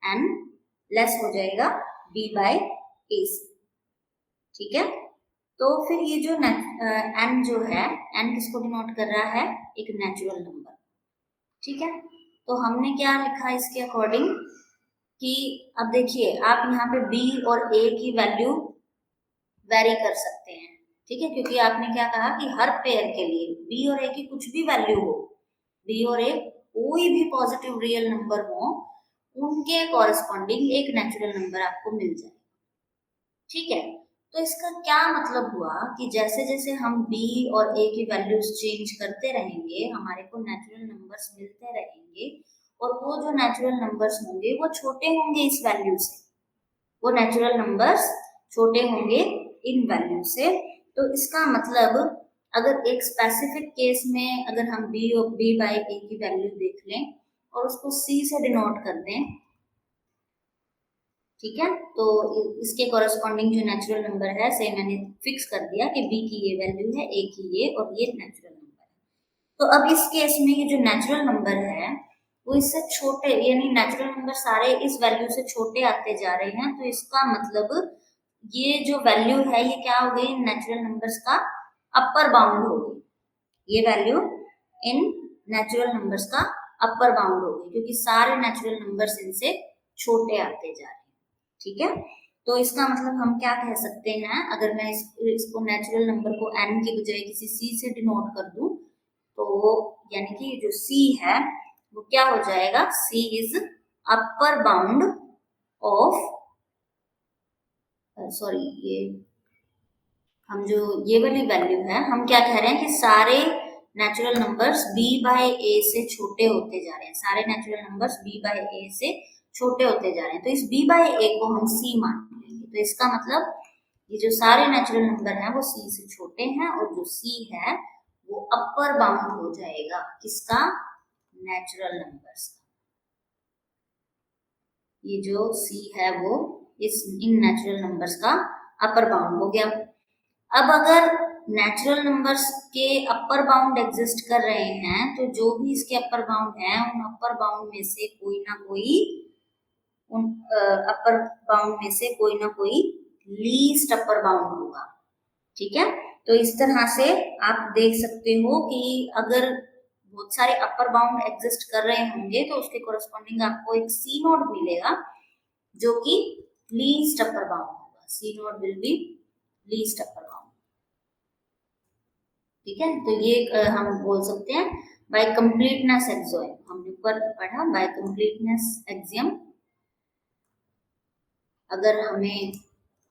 n लेस हो जाएगा b बाय a से, ठीक है। तो फिर ये जो n जो है, n किसको डिनोट कर रहा है, एक नेचुरल नंबर, ठीक है। तो हमने क्या लिखा इसके अकॉर्डिंग कि अब देखिए आप यहाँ पे b और a की वैल्यू वेरी कर सकते हैं, ठीक है, क्योंकि आपने क्या कहा कि हर पेयर के लिए b और a की कुछ भी वैल्यू हो, b और a कोई भी पॉजिटिव रियल नंबर हो, उनके कॉरेस्पॉन्डिंग एक नेचुरल नंबर आपको मिल जाए, ठीक है। तो इसका क्या मतलब हुआ कि जैसे जैसे हम b और a की वैल्यूज चेंज करते रहेंगे, हमारे को नेचुरल नंबर्स मिलते रहेंगे, और वो जो नेचुरल नंबर्स होंगे वो छोटे होंगे इस वैल्यू से, वो नेचुरल नंबर्स छोटे होंगे इन वैल्यू से। तो इसका मतलब अगर एक स्पेसिफिक केस में अगर हम b और b बाय a की वैल्यू देख लें और उसको c से डिनोट कर दें, ठीक है, तो इसके कॉरेस्पॉन्डिंग जो नेचुरल नंबर है से मैंने फिक्स कर दिया कि b की ये वैल्यू है, a की ये, और ये नेचुरल नंबर है। तो अब इस केस में ये जो नेचुरल नंबर है वो इससे छोटे, यानी नेचुरल नंबर सारे इस वैल्यू से छोटे आते जा रहे हैं, तो इसका मतलब ये जो वैल्यू है ये क्या हो गई, नेचुरल नंबर्स का अपर बाउंड हो गई, ये वैल्यू इन नेचुरल नंबर्स का अपर बाउंड हो गई, क्योंकि सारे नेचुरल नंबर्स इनसे छोटे आते जा रहे हैं, ठीक है। तो इसका मतलब हम क्या कह सकते हैं, अगर मैं इसको नेचुरल नंबर को n की बजाय किसी c से डिनोट कर दूं, तो यानी कि जो c है वो क्या हो जाएगा, c is upper bound of, sorry ये हम जो ये वाली वैल्यू है, हम क्या कह रहे हैं कि सारे natural numbers b by a से छोटे होते जा रहे हैं, सारे natural numbers b by a से छोटे होते जा रहे हैं, तो इस b बाय a को हम c मान लेंगे। तो इसका मतलब ये जो सारे नेचुरल नंबर हैं वो c से छोटे हैं, और जो c है वो अपर बाउंड हो जाएगा किसका, नेचुरल नंबर्स का। ये जो c है वो इन नेचुरल नंबर्स का अपर बाउंड हो गया। अब अगर नेचुरल नंबर्स के अपर बाउंड एग्जिस्ट कर रहे हैं, तो जो भी इसके अपर बाउंड है उन अपर बाउंड में से कोई ना कोई, उन अपर बाउंड में से कोई ना कोई लीस्ट अपर बाउंड होगा, ठीक है। तो इस तरह से आप देख सकते हो कि अगर बहुत सारे अपर बाउंड एग्जिस्ट कर रहे होंगे तो उसके कोरस्पॉन्डिंग आपको एक सी नोड मिलेगा जो कि लीस्ट अपर बाउंड होगा, C node will be least upper bound, ठीक है। तो ये हम बोल सकते हैं बाय कंप्लीटनेस एक्सियम, हमने ऊपर पढ़ा बाय कंप्लीटनेस एक्सियम, अगर हमें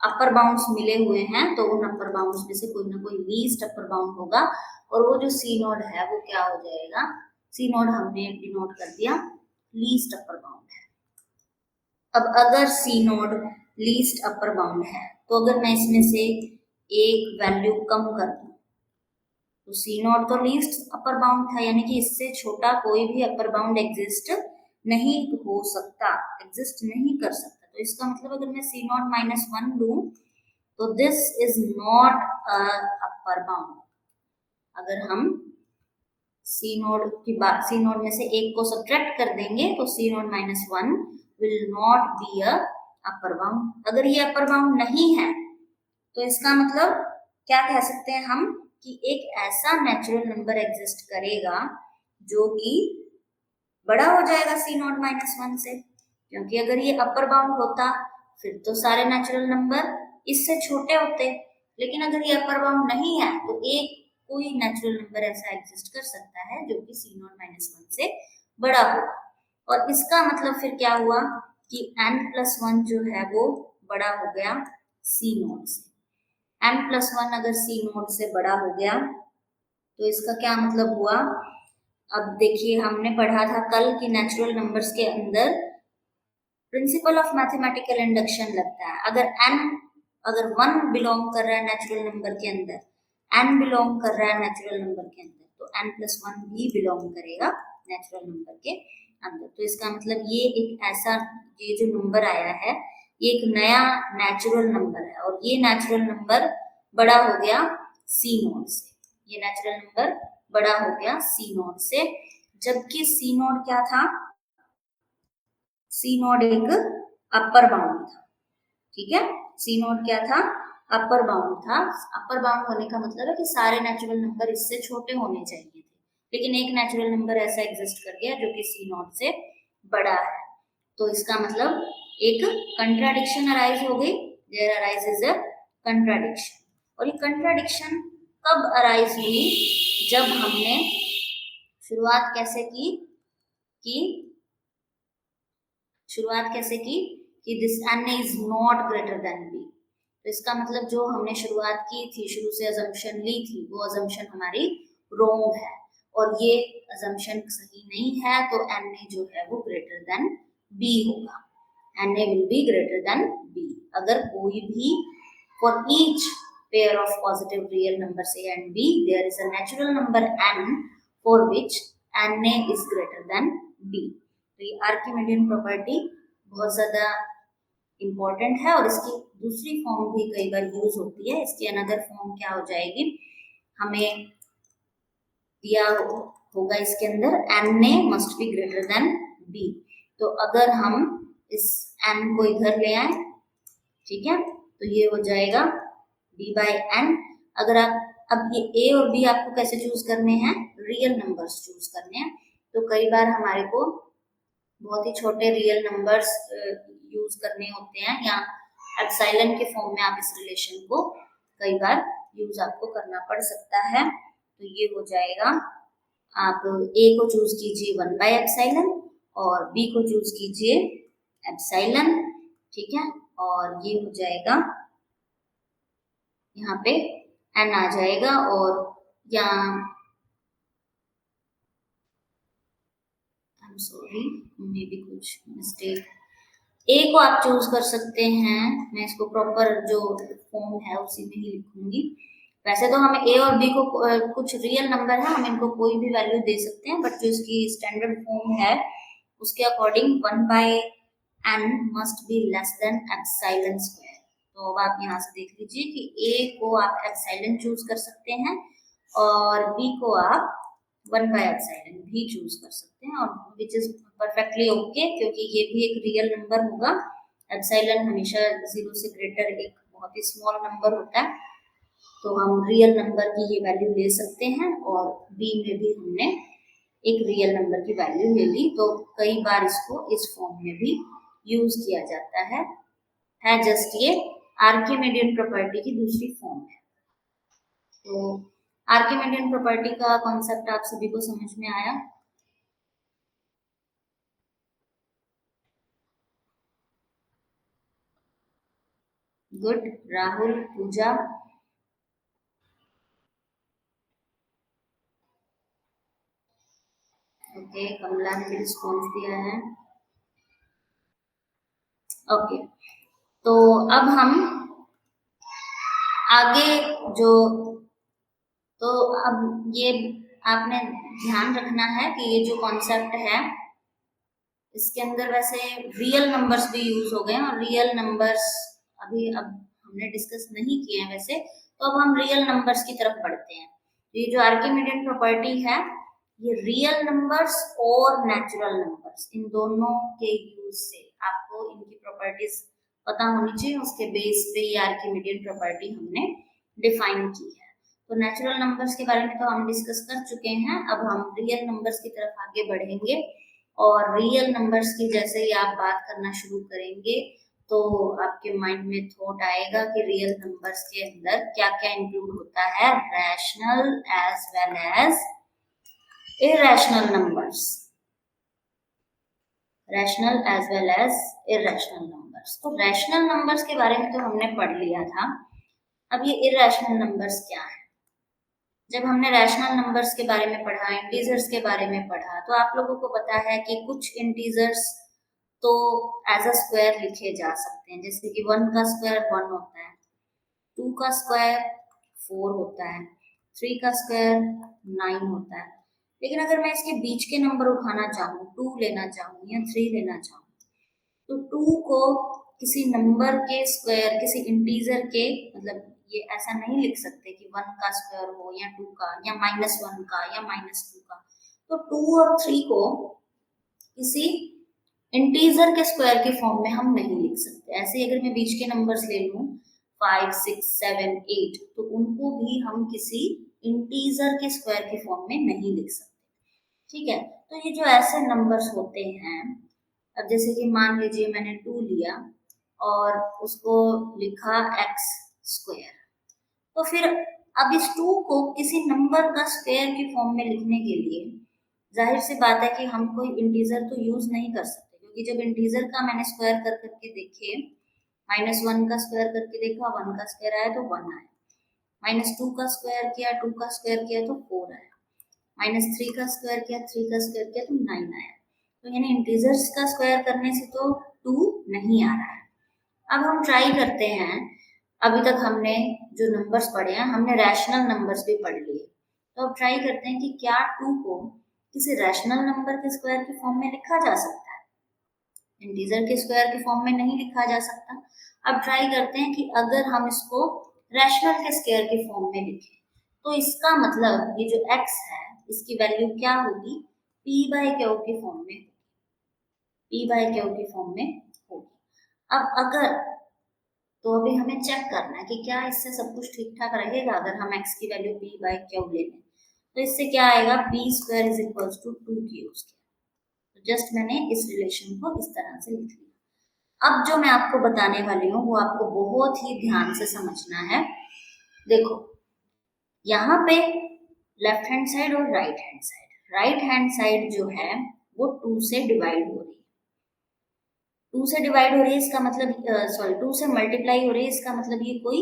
अपर बाउंड्स मिले हुए हैं तो उन अपर बाउंड्स में से कोई ना कोई लीस्ट अपर बाउंड होगा, और वो जो सी नोड है वो क्या हो जाएगा, सी नोड हमने डिनोट कर दिया लीस्ट अपर बाउंड है। अब अगर सी नोड लीस्ट अपर बाउंड है तो अगर मैं इसमें से एक वैल्यू कम कर दूं, तो सी नोड तो लीस्ट अपर बाउंड था, यानी कि इससे छोटा कोई भी अपर बाउंड एग्जिस्ट नहीं हो सकता, एग्जिस्ट नहीं कर सकता। तो इसका मतलब अगर मैं सी नॉट -1 लूं तो this is not upper bound. अगर हम सी नोड की बात, सी नोड में से एक को सब्ट्रैक्ट कर देंगे तो C node minus 1 will not be a upper bound. अगर ये अपर बाउंड नहीं है तो इसका मतलब क्या कह सकते हैं हम कि एक ऐसा नेचुरल नंबर एग्जिस्ट करेगा जो कि बड़ा हो जाएगा सी नॉट माइनस 1 से, क्योंकि अगर ये अपर बाउंड होता फिर तो सारे नेचुरल नंबर इससे छोटे होते, लेकिन अगर ये अपर बाउंड नहीं है तो एक कोई नेचुरल नंबर ऐसा एग्जिस्ट कर सकता है जो कि सी नॉट माइनस 1 से बड़ा होगा। और इसका मतलब फिर क्या हुआ कि n प्लस 1 जो है वो बड़ा हो गया सी नोड से। n प्लस 1 अगर सी नोड से बड़ा हो गया तो इसका क्या मतलब हुआ। अब देखिए हमने पढ़ा था कल कि नेचुरल नंबर्स के अंदर प्रिंसिपल ऑफ मैथमेटिकल इंडक्शन लगता है। अगर 1 बिलोंग कर रहा है नेचुरल नंबर के अंदर, n बिलोंग कर रहा है नेचुरल नंबर के अंदर, तो n प्लस 1 भी बिलोंग करेगा नेचुरल नंबर के अंदर। तो इसका मतलब ये एक ऐसा, ये जो नंबर आया है ये एक नया नेचुरल नंबर है और ये नेचुरल नंबर बड़ा हो गया सी नोड से। ये नेचुरल नंबर बड़ा हो गया सी नोड से, जबकि सी नोड क्या था, सी नोड एक अपर बाउंड था। ठीक है, सी नोड क्या था, अपर बाउंड था। अपर बाउंड होने का मतलब है कि सारे नेचुरल नंबर इससे छोटे होने चाहिए थे, लेकिन एक नेचुरल नंबर ऐसा एग्जिस्ट कर गया जो कि सी नोड से बड़ा है। तो इसका मतलब एक कंट्राडिक्शन अराइज हो गई, देयर अराइजेस अ कंट्राडिक्शन। और ये कंट्राडिक्शन कब अराइज हुई, जब हमने शुरुआत कैसे की कि this n is not greater than b। तो इसका मतलब जो हमने शुरुआत की थी, शुरू से अजम्पशन ली थी, वो अजम्पशन हमारी रोंग है और ये अजम्पशन सही नहीं है। तो na जो है वो ग्रेटर देन b होगा, na will be greater than b। अगर कोई भी for each pair of positive real numbers a and b there is a natural number n for which na is greater than b। तो ये Archimedean property बहुत ज्यादा important है और इसकी दूसरी फॉर्म भी कई बार यूज होती है। इसकी अनदर फॉर्म क्या हो जाएगी, हमें दिया होगा इसके अंदर na must be greater than b। तो अगर हम इस n को इधर ले आए, ठीक है, तो ये हो जाएगा b बाई n। अगर आप अब ये a और b आपको कैसे चूज करने हैं, रियल नंबर्स चूज करने हैं। तो कई बार हमारे को बहुत ही छोटे रियल नंबर्स यूज करने होते हैं, या एप्सिलॉन के फॉर्म में आप इस रिलेशन को कई बार यूज आपको करना पड़ सकता है। तो ये हो जाएगा, आप a को चूज कीजिए 1 बाई एप्सिलॉन और b को चूज कीजिए एप्सिलॉन, ठीक है, और ये हो जाएगा यहाँ पे n आ जाएगा। और यहाँ सॉरी मे भी कुछ मिस्टेक, ए को आप चूज कर सकते हैं, मैं इसको प्रॉपर जो फॉर्म है उसी में ही लिखूंगी। वैसे तो हमें ए और बी को कुछ रियल नंबर है, हम इनको कोई भी वैल्यू दे सकते हैं, बट जो इसकी स्टैंडर्ड फॉर्म है उसके according 1 by n must be less than epsilon square. तो अब आप यहाँ से देख लीजिए कि ए को आप एप्सिलॉन चूज कर सकते हैं और बी को आप 1 बाई एप्सिलॉन भी चूज कर सकते हैं, और विच इज परफेक्टली ओके, क्योंकि ये भी एक रियल नंबर होगा। एप्सिलॉन हमेशा 0 से ग्रेटर एक बहुत ही स्मॉल नंबर होता है, तो हम रियल नंबर की ये वैल्यू ले सकते हैं। और बी में भी हमने एक रियल नंबर की वैल्यू ले ली, तो कई बार इसको इस फॉर्म में भी यूज किया जाता है जस्ट ये आर्किमिडियन प्रॉपर्टी की दूसरी फॉर्म है। तो आर्किमिडियन प्रॉपर्टी का कॉन्सेप्ट आप सभी को समझ में आया। गुड, राहुल, पूजा, ओके, कमला ने भी रिस्पॉन्स दिया है। ओके, तो अब हम आगे जो, तो अब ये आपने ध्यान रखना है कि ये जो कॉन्सेप्ट है इसके अंदर वैसे रियल नंबर्स भी यूज हो गए और रियल नंबर्स अभी अब हमने डिस्कस नहीं किए हैं वैसे, तो अब हम रियल नंबर्स की तरफ बढ़ते हैं। तो ये जो आर्किमिडियन प्रॉपर्टी है ये रियल नंबर्स और नेचुरल नंबर्स, इन दोनों के यूज से आपको इनकी प्रॉपर्टीज पता होनी चाहिए, उसके बेस पे ये आर्किमिडियन प्रॉपर्टी हमने डिफाइन की है। तो नेचुरल नंबर्स के बारे में तो हम डिस्कस कर चुके हैं, अब हम रियल नंबर्स की तरफ आगे बढ़ेंगे। और रियल नंबर्स की जैसे ही आप बात करना शुरू करेंगे तो आपके माइंड में थॉट आएगा कि रियल नंबर्स के अंदर क्या क्या इंक्लूड होता है, rational as well as irrational numbers, rational as well as irrational numbers. तो रैशनल नंबर्स के बारे में तो हमने पढ़ लिया था, अब ये इरेशनल नंबर्स क्या है। जब हमने रैशनल नंबर्स के बारे में पढ़ा, इंटीजर्स के बारे में पढ़ा, तो आप लोगों को पता है कि कुछ इंटीजर्स तो एज अ स्क्वायर लिखे जा सकते हैं, जैसे कि 1 का स्क्वायर 1 होता है, 2 का स्क्वायर 4 होता है, 3 का स्क्वायर 9 होता है। लेकिन अगर मैं इसके बीच के नंबर उठाना चाहूँ, 2 लेना चाहूँ या 3 लेना चाहूँ, तो 2 को किसी नंबर के स्क्वायर, किसी इंटीजर के, मतलब ये ऐसा नहीं लिख सकते कि 1 का स्क्वायर हो या 2 का या -1 का या -2 का। तो 2 और 3 को किसी इंटीजर के स्क्वायर के फॉर्म में हम नहीं लिख सकते। ऐसे अगर मैं बीच के नंबर्स ले लूं 5, 6, 7, 8, तो उनको भी हम किसी इंटीजर के स्क्वायर के फॉर्म में नहीं लिख सकते। ठीक है, तो ये जो ऐसे नंबर्स होते हैं, अब जैसे कि मान लीजिए मैंने 2 लिया और उसको लिखा x स्क्वायर, तो फिर अब इस 2 को किसी नंबर का स्क्वायर की फॉर्म में लिखने के लिए जाहिर सी बात है कि हम कोई इंटीजर तो यूज नहीं कर सकते, क्योंकि जब इंटीजर का मैंने स्क्वायर कर करके देखे, -1 का स्क्वायर करके देखा 1 का स्क्वायर आया तो 1 आया, -2 का स्क्वायर किया 2 का स्क्वायर किया तो 4 आया, -3 का स्क्वायर किया 3 का स्क्वायर किया तो 9 आया। तो यानी इंटीजर्स का स्क्वायर करने से तो 2 नहीं आ रहा है। अब हम ट्राई करते हैं, अभी तक हमने जो नंबर्स पढ़े हैं, हमने रैशनल नंबर्स भी पढ़ लिए, तो अब ट्राई करते हैं कि क्या 2 को किसी रैशनल नंबर के स्क्वायर के फॉर्म में लिखा जा सकता है। इंटीजर के स्क्वायर के फॉर्म में नहीं लिखा जा सकता। अब ट्राई करते हैं कि अगर हम इसको रैशनल के स्क्वायर के फॉर्म में लिखें, तो इसका मतलब ये जो x है इसकी वैल्यू क्या होगी, p/q के फॉर्म में, p/q के फॉर्म में होगी। अब अगर, तो अभी हमें चेक करना है कि क्या इससे सब कुछ ठीक ठाक रहेगा। अगर हम x की वैल्यू p/q ले लें तो इससे क्या आएगा, p² = 2q²। तो जस्ट मैंने इस रिलेशन को इस तरह से लिख लिया। अब जो मैं आपको बताने वाली हूँ वो आपको बहुत ही ध्यान से समझना है। देखो यहाँ पे लेफ्ट हैंड साइड और right hand side, right hand side जो है वो 2 से डिवाइड हो रही है, 2 से डिवाइड हो रही है, इसका मतलब सॉरी 2 से मल्टीप्लाई हो रही है, इसका मतलब ये कोई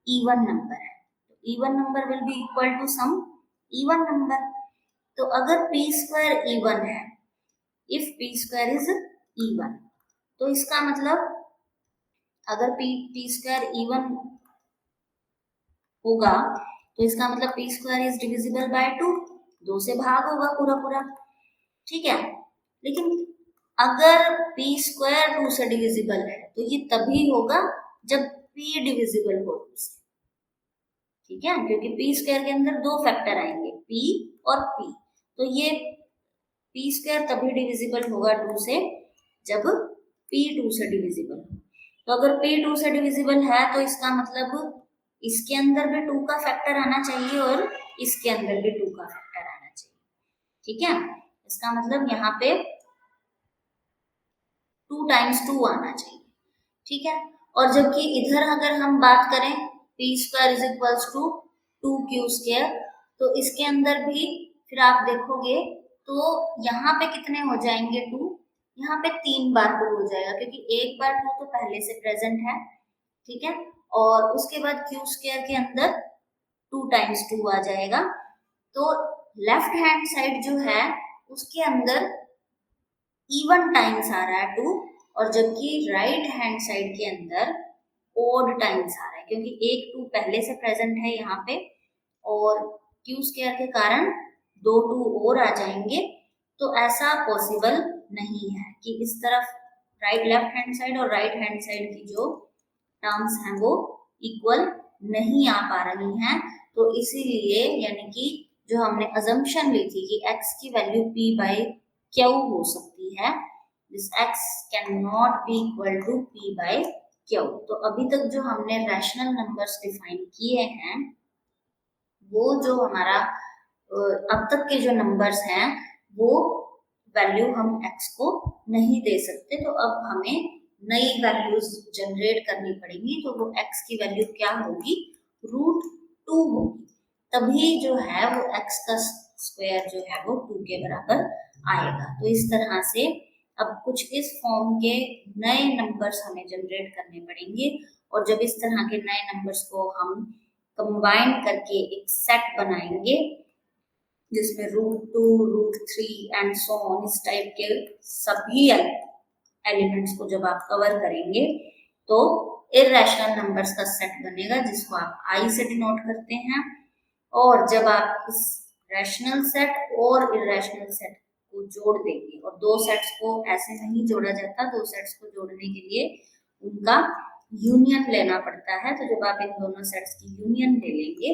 इवन नंबर है। तो even number will be equal to some even number. तो अगर p² इवन है, इफ p² इज इवन, तो इसका मतलब अगर p² इवन होगा तो इसका मतलब p² इज डिविजिबल बाय 2, 2 से भाग होगा पूरा पूरा। ठीक है, लेकिन अगर p² 2 से डिविजिबल है तो ये तभी होगा जब p डिविजिबल हो 2 से। ठीक है, क्योंकि p² के अंदर 2 फैक्टर आएंगे, p और p, तो ये p² तभी डिविजिबल होगा 2 से जब p 2 से डिविजिबल हो। तो अगर p 2 से डिविजिबल है तो इसका मतलब इसके अंदर भी 2 का फैक्टर आना चाहिए और इसके अंदर भी 2 का फैक्टर आना चाहिए। ठीक है, इसका मतलब यहाँ पे 2 × 2 आना चाहिए। ठीक है, और जबकि इधर अगर हम बात करें p² = 2q², तो इसके अंदर भी फिर आप देखोगे तो यहाँ पे कितने हो जाएंगे 2, यहाँ पे 3 बार 2 हो जाएगा, क्योंकि एक बार 2 तो पहले से प्रेजेंट है। ठीक है, और उसके बाद q² के अंदर 2 × 2 आ जाएगा। तो लेफ्ट हैंड साइड जो है उसके अंदर इवन टाइम्स आ रहा है 2, और जबकि राइट हैंड साइड के अंदर ओड टाइम्स आ रहा है, क्योंकि एक 2 पहले से प्रेजेंट है यहाँ पे और q² के कारण 2 2 और आ जाएंगे। तो ऐसा पॉसिबल नहीं है कि इस तरफ लेफ्ट हैंड साइड और राइट हैंड साइड की जो टर्म्स हैं वो इक्वल नहीं आ पा रही हैं। तो इसीलिए यानी कि जो हमने अजम्पशन ली थी कि x की वैल्यू p बाई क्यू हो सकती है, this x can not be equal to p by q. तो अभी तक जो हमने रैशनल नंबर्स डिफाइन किए हैं, वो जो हमारा अब तक के जो नंबर्स हैं वो वैल्यू हम x को नहीं दे सकते, तो अब हमें नई वैल्यूज जनरेट करनी पड़ेंगी। तो वो x की वैल्यू क्या होगी, √2 होगी, तभी जो है वो x का स्क्वायर जो है वो 2 के बराबर आएगा। तो इस तरह से अब कुछ इस फॉर्म के नए नंबर्स हमें जनरेट करने पड़ेंगे, और जब इस तरह के नए नंबर्स को हम कंबाइन करके एक सेट बनाएंगे जिसमें √2, √3 एंड सो ऑन, इस टाइप के सभी एलिमेंट्स को जब आप कवर करेंगे तो इर्रेशनल नंबर्स का सेट बनेगा, जिसको आप आई से डिनोट करते हैं। और जब आप इस रैशनल सेट और इर्रेशनल सेट को जोड़ देंगे, और दो सेट्स को ऐसे नहीं जोड़ा जाता, दो सेट्स को जोड़ने के लिए उनका यूनियन लेना पड़ता है। तो जब आप इन दोनों सेट्स की यूनियन ले लेंगे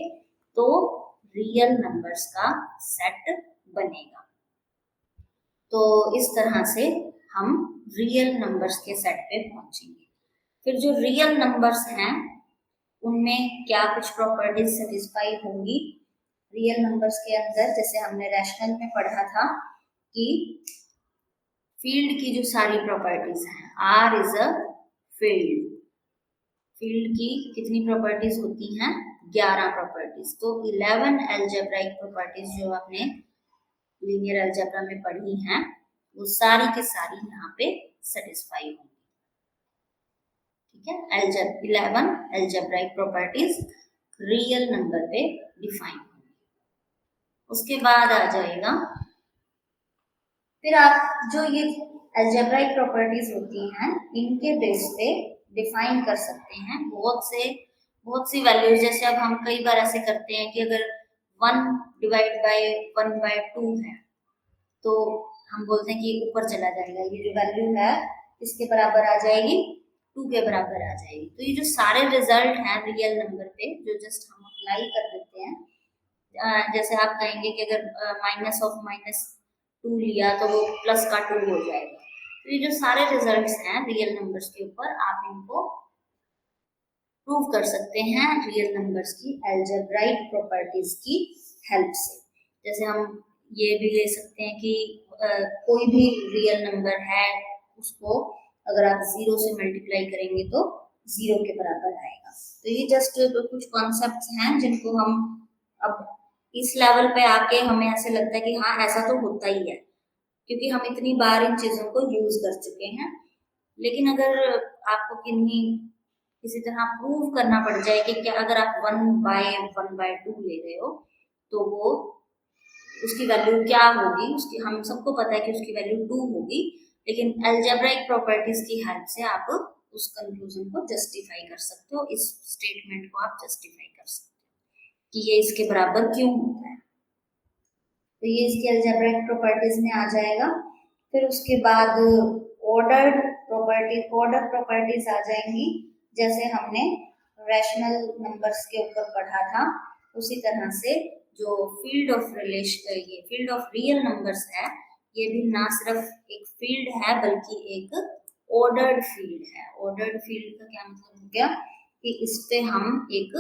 तो रियल नंबर्स का सेट बनेगा। तो इस तरह से हम रियल नंबर्स के सेट पे पहुंचेंगे। फिर जो रियल नंबर्स हैं उनमें क्या कुछ प्रॉपर्टीज सेटिस्फाई होंगी रियल नंबर्स के अंदर, जैसे हमने रैशनल में पढ़ा था कि फील्ड की जो सारी प्रॉपर्टीज हैं, R is a field, field की कितनी प्रॉपर्टीज होती हैं, 11 प्रॉपर्टीज। तो 11 अलजेब्राइक प्रॉपर्टीज जो आपने लीनियर अलजेब्रा में पढ़ी हैं वो सारी के सारी यहाँ पे सेटिस्फाई होंगी। ठीक है, 11 अलजेब्राइक प्रॉपर्टीज रियल नंबर पे डिफाइन होंगी। उसके बाद आ जाएगा, फिर आप जो ये अलजेब्राइक प्रॉपर्टीज होती हैं इनके बेस पे डिफाइन कर सकते हैं बहुत सी वैल्यूज। जैसे अब हम कई बार ऐसे करते हैं कि अगर 1 डिवाइड बाय 1/2 है तो हम बोलते हैं कि ऊपर चला जाएगा, ये जो वैल्यू है इसके बराबर आ जाएगी, 2 के बराबर आ जाएगी। तो ये जो सारे रिजल्ट हैं रियल नंबर पे जो जस्ट हम अप्लाई कर देते हैं, जैसे आप कहेंगे कि अगर माइनस ऑफ -2 लिया तो वो प्लस का 2 हो जाएगा। तो ये जो सारे रिजल्ट्स हैं रियल नंबर्स के ऊपर, आप इनको प्रूव कर सकते हैं रियल नंबर्स की अलजेब्राइक प्रॉपर्टीज की हेल्प से। जैसे हम ये भी ले सकते हैं कि कोई भी रियल नंबर है उसको अगर आप 0 से मल्टीप्लाई करेंगे तो 0 के बराबर आएगा। तो ये जस्ट कुछ कॉन्सेप्ट्स हैं जिनको हम अब इस लेवल पे आके हमें ऐसे लगता है कि हाँ ऐसा तो होता ही है, क्योंकि हम इतनी बार इन चीजों को यूज कर चुके हैं। लेकिन अगर आपको किसी तरह प्रूव करना पड़ जाए कि क्या अगर आप 1/2 ले रहे हो तो वो उसकी वैल्यू क्या होगी, उसकी हम सबको पता है कि उसकी वैल्यू 2 होगी, लेकिन अलजेब्राइक प्रॉपर्टीज की हेल्प से आप उस कंक्लूजन को जस्टिफाई कर सकते हो, इस स्टेटमेंट को आप जस्टिफाई कर सकते हो कि ये इसके बराबर क्यों होता है। तो ये इसकी अलजेब्राइक प्रॉपर्टीज में आ जाएगा। फिर उसके बाद ऑर्डर प्रॉपर्टीज आ जाएंगी, जैसे हमने रैशनल नंबर्स के ऊपर पढ़ा था उसी तरह से जो फील्ड ऑफ रियल नंबर्स है, ये भी ना सिर्फ एक फील्ड है बल्कि एक ऑर्डर्ड फील्ड है। ऑर्डर्ड फील्ड का क्या मतलब हो गया कि इस पे हम एक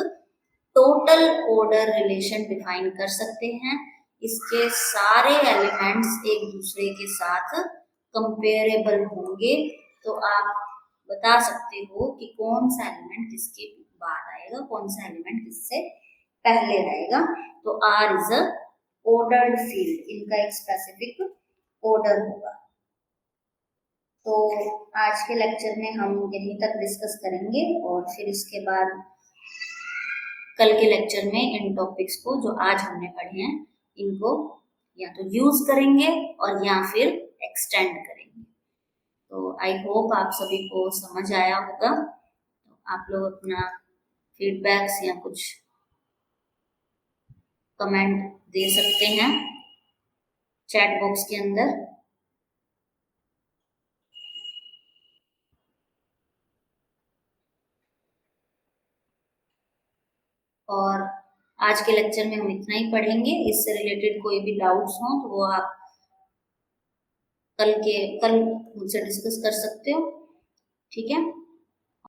टोटल ऑर्डर रिलेशन डिफाइन कर सकते हैं। इसके सारे एलिमेंट्स एक दूसरे के साथ कंपेरेबल होंगे, तो आप बता सकते हो कि कौन सा एलिमेंट किसके बाद आएगा, कौन सा एलिमेंट किससे पहले आएगा। तो R is a ordered field, इनका एक स्पेसिफिक ऑर्डर होगा। तो आज के लेक्चर में हम यहीं तक डिस्कस करेंगे, और फिर इसके बाद कल के लेक्चर में इन टॉपिक्स को जो आज हमने पढ़े हैं इनको या तो यूज करेंगे और या फिर एक्सटेंड करेंगे। तो आई होप आप सभी को समझ आया होगा। तो आप लोग अपना फीडबैक्स या कुछ कमेंट दे सकते हैं चैट बॉक्स के अंदर। और आज के लेक्चर में हम इतना ही पढ़ेंगे। इससे रिलेटेड कोई भी डाउट्स हो तो वो आप कल मुझसे डिस्कस कर सकते हो। ठीक है।